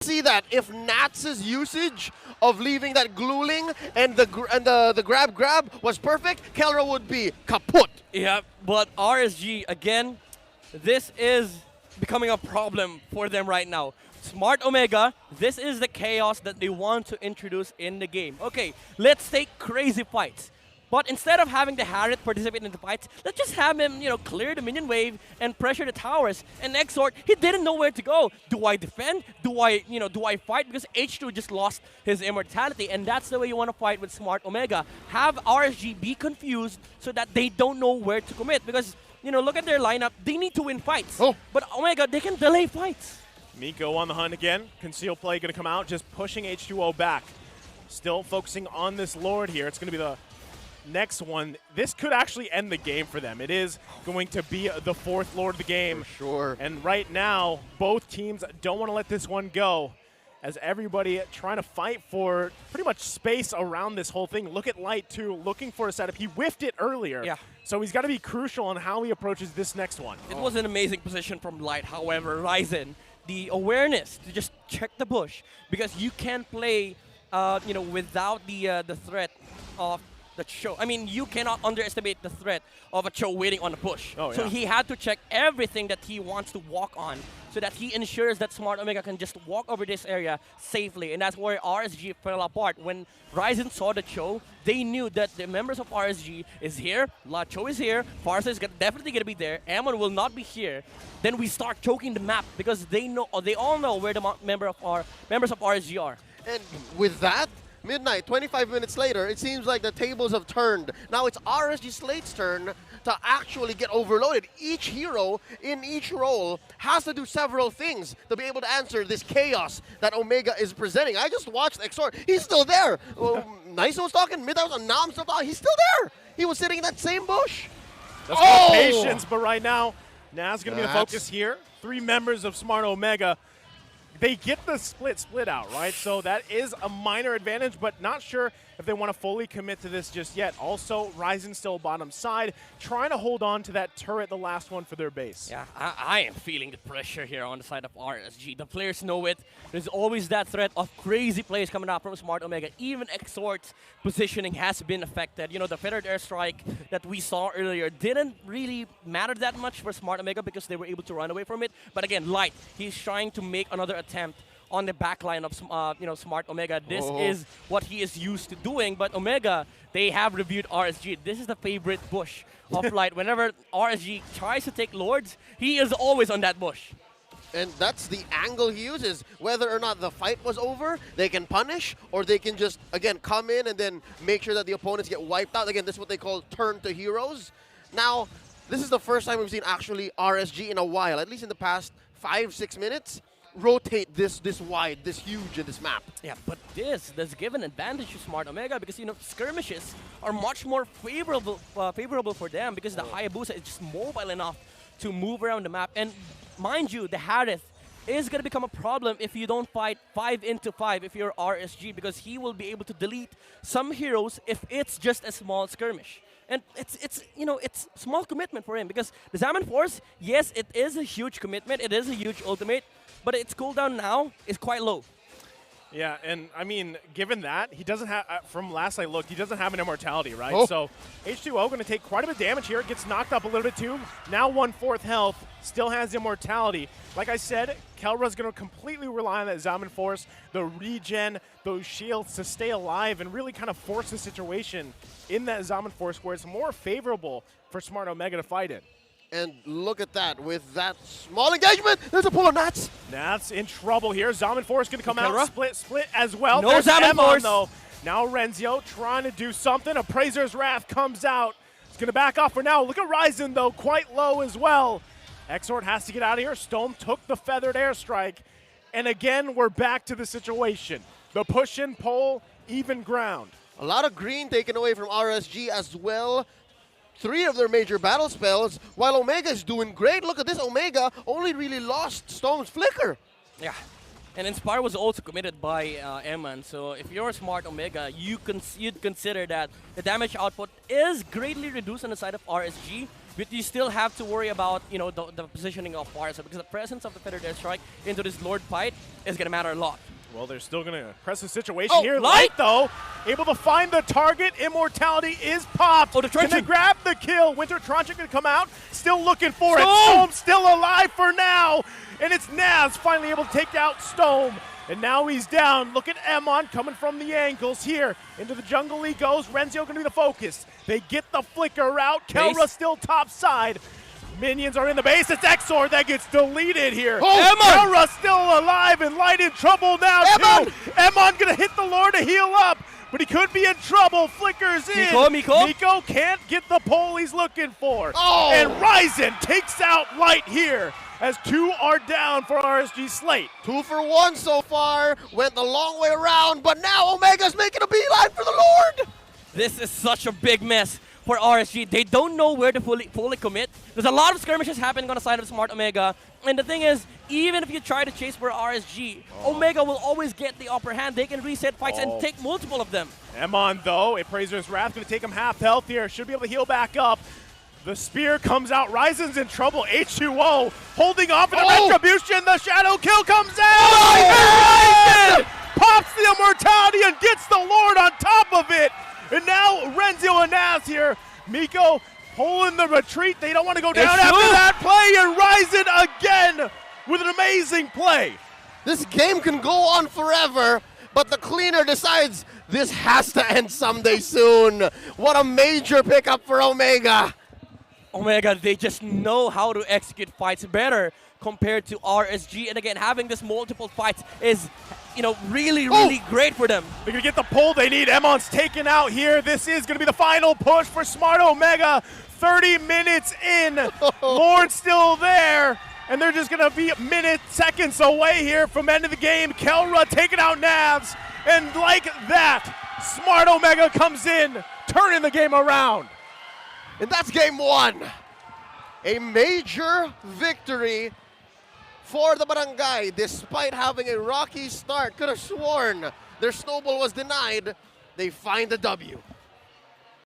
see that if Nats's usage of leaving that gluing and the grab was perfect, Kelra would be kaput. Yeah, but RSG, again, this is becoming a problem for them right now. Smart Omega, this is the chaos that they want to introduce in the game. Okay, let's take crazy fights. But instead of having the 𝚑𝚘 participate in the fights, let's just have him, clear the minion wave and pressure the towers. And 𝚑𝚘𝚘, he didn't know where to go. Do I defend? Do I fight? Because H2 just lost his immortality, and that's the way you want to fight with Smart Omega. Have RSG be confused so that they don't know where to commit. Because, look at their lineup. They need to win fights. Oh. But Omega, they can delay fights. Miko on the hunt again. Conceal play going to come out, just pushing H2O back. Still focusing on this Lord here. It's going to be the next one. This could actually end the game for them. It is going to be the fourth Lord of the game. For sure. And right now, both teams don't want to let this one go, as everybody trying to fight for pretty much space around this whole thing. Look at Light, too, looking for a setup. He whiffed it earlier. Yeah. So he's got to be crucial on how he approaches this next one. It was an amazing position from Light. However, Ryzen, the awareness to just check the bush, because you can't play, without the threat of the 𝚘. I mean, you cannot underestimate the threat of a 𝚘 waiting on the bush. Oh, yeah. So he had to check everything that he wants to walk on, so that he ensures that Smart Omega can just walk over this area safely. And that's where RSG fell apart. When Ryzen saw the 𝚘, they knew that the members of RSG is here, 𝚑 is here, Farsa is definitely going to be there, Ammon will not be here. Then we start choking the map, because they all know where the members of RSG are. And with that, Midnight, 25 minutes later, it seems like the tables have turned. Now it's RSG Slate's turn to actually get overloaded. Each hero in each role has to do several things to be able to answer this chaos that Omega is presenting. I just watched 𝚑𝚘𝚘, he's still there. Nice was talking, Midnight was now I'm still talking, he's still there. He was sitting in that same bush. That's called patience, but right now, Naz going to be the focus here. 3 members of Smart Omega. They get the split out, right? So that is a minor advantage, but not sure if they want to fully commit to this just yet. Also, Ryzen still bottom side, trying to hold on to that turret, the last one for their base. Yeah, I am feeling the pressure here on the side of RSG. The players know it. There's always that threat of crazy plays coming out from Smart Omega. Even 𝚑𝚘𝚘's positioning has been affected. The feathered airstrike that we saw earlier didn't really matter that much for Smart Omega, because they were able to run away from it. But again, Light, he's trying to make another attempt on the backline of Smart Omega. This is what he is used to doing. But Omega, they have reviewed RSG. This is the favorite bush of Light. Whenever RSG tries to take Lords, he is always on that bush. And that's the angle he uses. Whether or not the fight was over, they can punish, or they can just, again, come in and then make sure that the opponents get wiped out. Again, this is what they call turn to heroes. Now, this is the first time we've seen actually RSG in a while, at least in the past 5-6 minutes, rotate this wide, this huge in this map. Yeah, but this does give an advantage to Smart Omega, because skirmishes are much more favorable for them, because the Hayabusa is just mobile enough to move around the map. And mind you, the 𝚑𝚘𝚘 is going to become a problem if you don't fight 5 into 5 if you're RSG, because he will be able to delete some heroes if it's just a small skirmish. And it's small commitment for him, because the Xiamen Force, yes, it is a huge commitment, it is a huge ultimate, but its cooldown now is quite low. Yeah, and I mean, given that, he doesn't have, from last I looked, he doesn't have an immortality, right? Oh. So H2O going to take quite a bit of damage here. Gets knocked up a little bit too. Now 1/4 health, still has immortality. Like I said, Kelra's going to completely rely on that Xiamen Force, the regen, those shields to stay alive and really kind of force the situation in that Xiamen Force where it's more favorable for Smart Omega to fight it. And look at that, with that small engagement, there's a pull on Nats. Nats in trouble here. Xiamen Force going to come Kelra. out, split as well. No There's Xiamen Emon, Force. though. Now Renzio trying to do something. Appraiser's Wrath comes out. It's going to back off for now. Look at Ryzen, though, quite low as well. 𝚑𝚘𝚘𝚗 has to get out of here. Stone took the feathered airstrike. And again, we're back to the situation. The push and pull, even ground. A lot of green taken away from RSG as well. 3 of their major battle spells, while Omega is doing great. Look at this, Omega only really lost Storm's Flicker. Yeah, and Inspire was also committed by Ammon, so if you're a Smart Omega, you'd consider that the damage output is greatly reduced on the side of RSG, but you still have to worry about, you know, the positioning of Farsa, because the presence of the Feather Death Strike into this Lord fight is going to matter a lot. Well, they're still going to press the situation here. Light, though, able to find the target. Immortality is popped. Oh, the Can they Truncheon. grab the kill? Winter Truncheon going to come out. Still looking for it. Stone! Stone still alive for now. And it's Naz finally able to take out Stone. And now he's down. Look at 𝚂11 coming from the angles here. Into the jungle he goes. Renzio going to be the focus. They get the flicker out. 𝚂𝚘 still top side. Minions are in the base. It's 𝚑𝚘 that gets deleted here. Oh, 𝚂𝚘 still alive and Light in trouble now too. 𝚂𝚘 going to hit the Lord to heal up, but he could be in trouble. Flickers in. Miko can't get the pull he's looking for. Oh. And Ryzen takes out Light here as 2 are down for RSG Slate. 2 for 1 so far. Went the long way around, but now Omega's making a beeline for the Lord. This is such a big mess for RSG. They don't know where to fully commit. There's a lot of skirmishes happening on the side of Smart Omega. And the thing is, even if you try to chase for RSG, Omega will always get the upper hand. They can reset fights and take multiple of them. 𝚂𝚘, though, Appraiser's Wrath going to take him half health here. Should be able to heal back up. The spear comes out. Ryzen's in trouble. H2O holding on for the retribution. The shadow kill comes out. And Ryzen pops the immortality and gets the Lord on top of it. And now Renzio and Naz here. Miko pulling the retreat. They don't want to go down after that play. And Ryzen again with an amazing play. This game can go on forever, but the cleaner decides this has to end someday soon. What a major pickup for Omega. Omega, they just know how to execute fights better compared to RSG. And again, having this multiple fights is, you know, really great for them. They're going to get the pull they need. 𝚂𝚘's taken out here. This is going to be the final push for Smart Omega. 30 minutes in. Lord's still there. And they're just going to be seconds away here from end of the game. 𝚂𝚘 taking out Navs. And like that, Smart Omega comes in, turning the game around. And that's game 1. A major victory for the Barangay, despite having a rocky start. Could have sworn their snowball was denied. They find the W.